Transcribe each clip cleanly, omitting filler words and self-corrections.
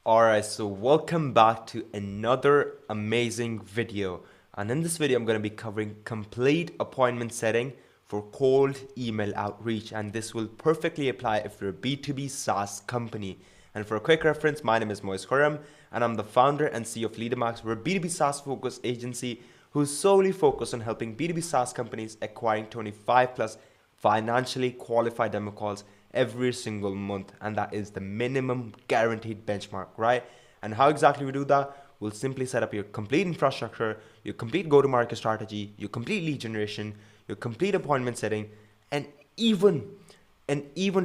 Alright, so welcome back to another amazing video. And in this video, I'm going to be covering complete appointment setting for cold email outreach. And this will perfectly apply if you're a B2B SaaS company. And for a quick reference, my name is Moise Khurram, and I'm the founder and CEO of LeaderMax. We're a B2B SaaS focused agency who's solely focused on helping B2B SaaS companies acquiring 25 plus financially qualified demo calls every single month, and that is the minimum guaranteed benchmark, right? And how exactly we do that? We'll simply set up your complete infrastructure, your complete go-to-market strategy, your complete lead generation, your complete appointment setting, and even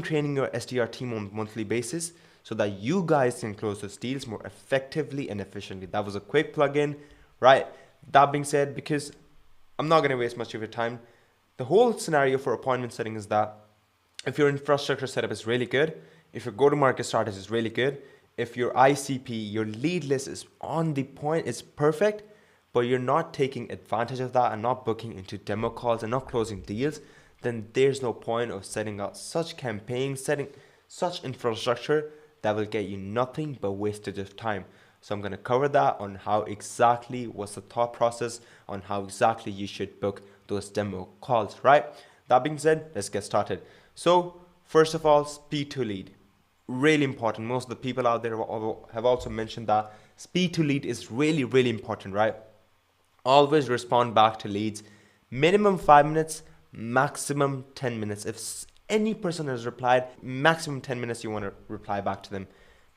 training your SDR team on a monthly basis so that you guys can close those deals more effectively and efficiently. That was a quick plug-in, right? That being said, because I'm not going to waste much of your time, the whole scenario for appointment setting is that if your infrastructure setup is really good, if your go-to-market strategy is really good, if your ICP, your lead list is on the point, it's perfect, but you're not taking advantage of that and not booking into demo calls and not closing deals, then there's no point of setting out such campaigns, setting such infrastructure that will get you nothing but wastage of time. So I'm going to cover that on how exactly what's the thought process on how exactly you should book those demo calls, right? That being said, let's get started. So first of all, speed to lead, really important. Most of the people out there have also mentioned that speed to lead is really, really important, right? Always respond back to leads, minimum 5 minutes, maximum 10 minutes. If any person has replied, maximum 10 minutes you want to reply back to them.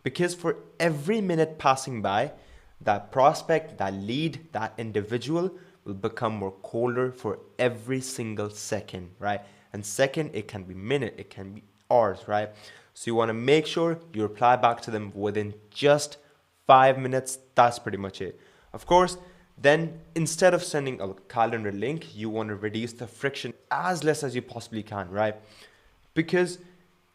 Because for every minute passing by, that prospect, that lead, that individual will become more colder for every single second, right? And second, it can be minute, it can be hours, right? So you want to make sure you reply back to them within just 5 minutes. That's pretty much it. Of course, then instead of sending a calendar link, you want to reduce the friction as less as you possibly can, right? Because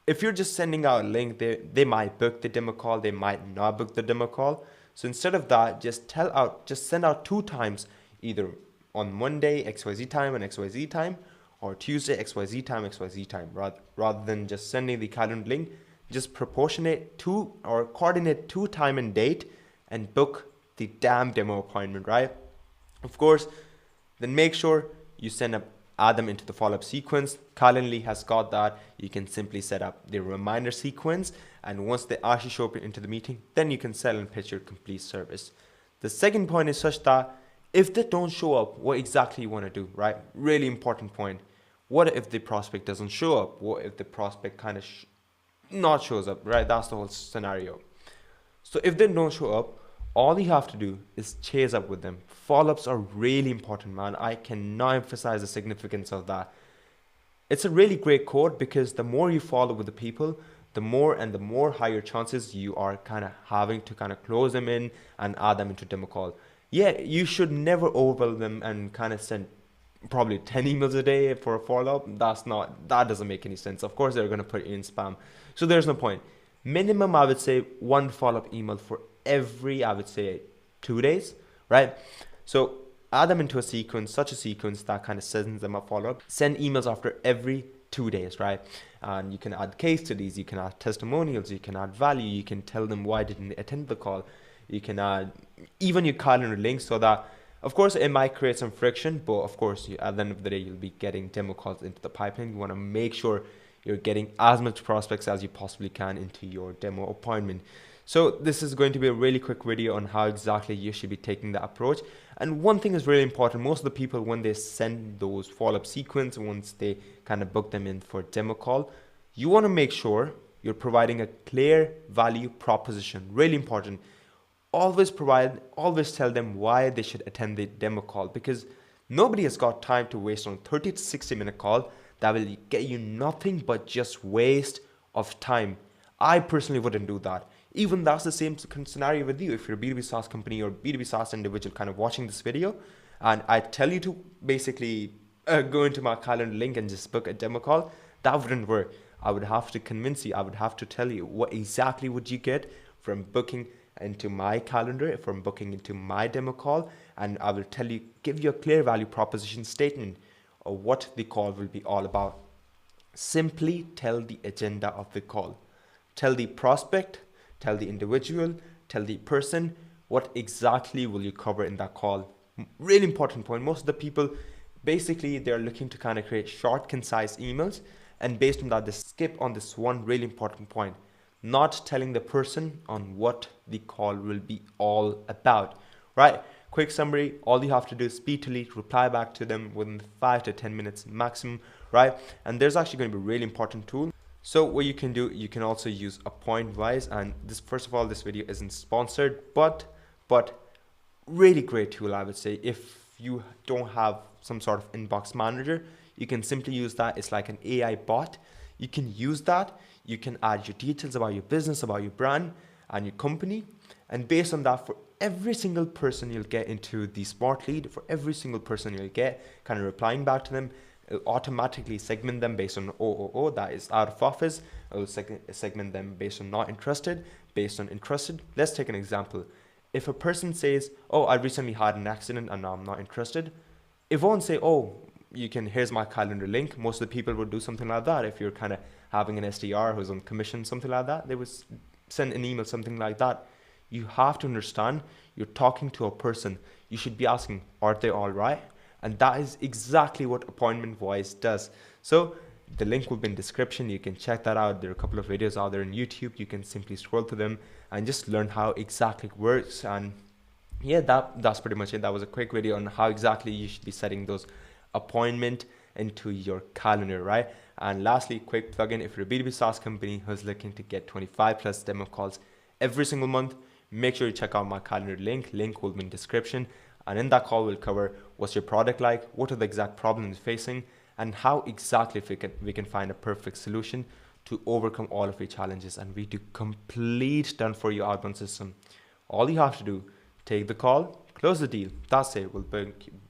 if you're just sending out a link, they might book the demo call, they might not book the demo call. So instead of that, just send out 2 times, either on Monday XYZ time and XYZ time, or Tuesday XYZ time XYZ time, rather than just sending the calendar link. Just proportionate to or coordinate 2 time and date and book the damn demo appointment, right? Of course, then make sure you add them into the follow-up sequence. Calendly has got that. You can simply set up the reminder sequence, and once they actually show up into the meeting, then you can sell and pitch your complete service. The second point is such that if they don't show up, what exactly you want to do, right? Really important point. What if the prospect doesn't show up? What if the prospect kind of not shows up, right? That's the whole scenario. So if they don't show up, all you have to do is chase up with them. Follow-ups are really important, man. I cannot emphasize the significance of that. It's a really great quote because the more you follow with the people, the more higher chances you are kind of having to kind of close them in and add them into demo call. Yeah, you should never overwhelm them and kind of send probably 10 emails a day for a follow-up. That doesn't make any sense. Of course, they're going to put you in spam. So there's no point. Minimum, I would say 1 follow-up email for every, I would say 2 days, right? So add them into such a sequence that kind of sends them a follow-up. Send emails after every 2 days, right? And you can add case studies, you can add testimonials, you can add value, you can tell them why didn't they attend the call. You can add even your calendar links so that, of course, it might create some friction, but of course, at the end of the day, you'll be getting demo calls into the pipeline. You want to make sure you're getting as much prospects as you possibly can into your demo appointment. So this is going to be a really quick video on how exactly you should be taking that approach. And one thing is really important. Most of the people, when they send those follow-up sequence, once they kind of book them in for demo call, you want to make sure you're providing a clear value proposition. Really important. Always tell them why they should attend the demo call, because nobody has got time to waste on 30 to 60-minute call that will get you nothing but just waste of time. I personally wouldn't do that. Even that's the same scenario with you. If you're a B2B SaaS company or B2B SaaS individual kind of watching this video, and I tell you to basically go into my calendar link and just book a demo call, that wouldn't work. I would have to convince you. I would have to tell you what exactly would you get from booking into my calendar, from booking into my demo call, and I will give you a clear value proposition statement of what the call will be all about. Simply tell the agenda of the call. Tell the prospect, tell the individual, tell the person what exactly will you cover in that call. Really important point. Most of the people, basically, they're looking to kind of create short, concise emails, and based on that, they skip on this one really important point, not telling the person on what the call will be all about, right? Quick summary, all you have to do is speed to lead, reply back to them within 5 to 10 minutes maximum, right? And there's actually going to be a really important tool. So what you can do, you can also use appoint wise, and this, first of all, this video isn't sponsored, but really great tool, I would say. If you don't have some sort of inbox manager, you can simply use that. It's like an AI bot. You can use that. You can add your details about your business, about your brand and your company, and based on that, for every single person you'll get into the smart lead, for every single person you'll get kind of replying back to them, it'll automatically segment them based on OOO, that is out of office. It'll segment them based on not interested, based on interested. Let's take an example. If a person says, oh, I recently had an accident and now I'm not interested, it won't say, oh, here's my calendar link. Most of the people would do something like that. If you're kind of having an SDR who's on commission, something like that, they would send an email, something like that. You have to understand, you're talking to a person. You should be asking, are they all right? And that is exactly what Appointment Voice does. So the link will be in the description. You can check that out. There are a couple of videos out there on YouTube. You can simply scroll through them and just learn how exactly it works. And yeah, that's pretty much it. That was a quick video on how exactly you should be setting those appointment into your calendar, right? And lastly, quick plugin. If you're a B2B SaaS company who's looking to get 25 plus demo calls every single month, make sure you check out my calendar link. Link will be in the description. And in that call, we'll cover what's your product like, what are the exact problems you're facing, and how exactly we can find a perfect solution to overcome all of your challenges. And we do complete done for you outbound system. All you have to do, take the call, close the deal. That's it. We'll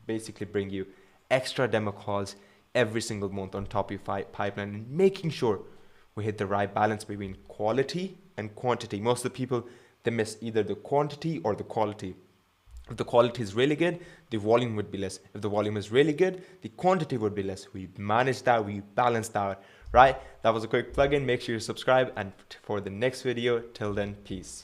basically bring you extra demo calls every single month on top of your pipeline, and making sure we hit the right balance between quality and quantity. Most of the people, they miss either the quantity or the quality. If the quality is really good, the volume would be less. If the volume is really good, the quantity would be less. We manage that, we balance that, right? That was a quick plugin. Make sure you subscribe, and for the next video, till then, peace.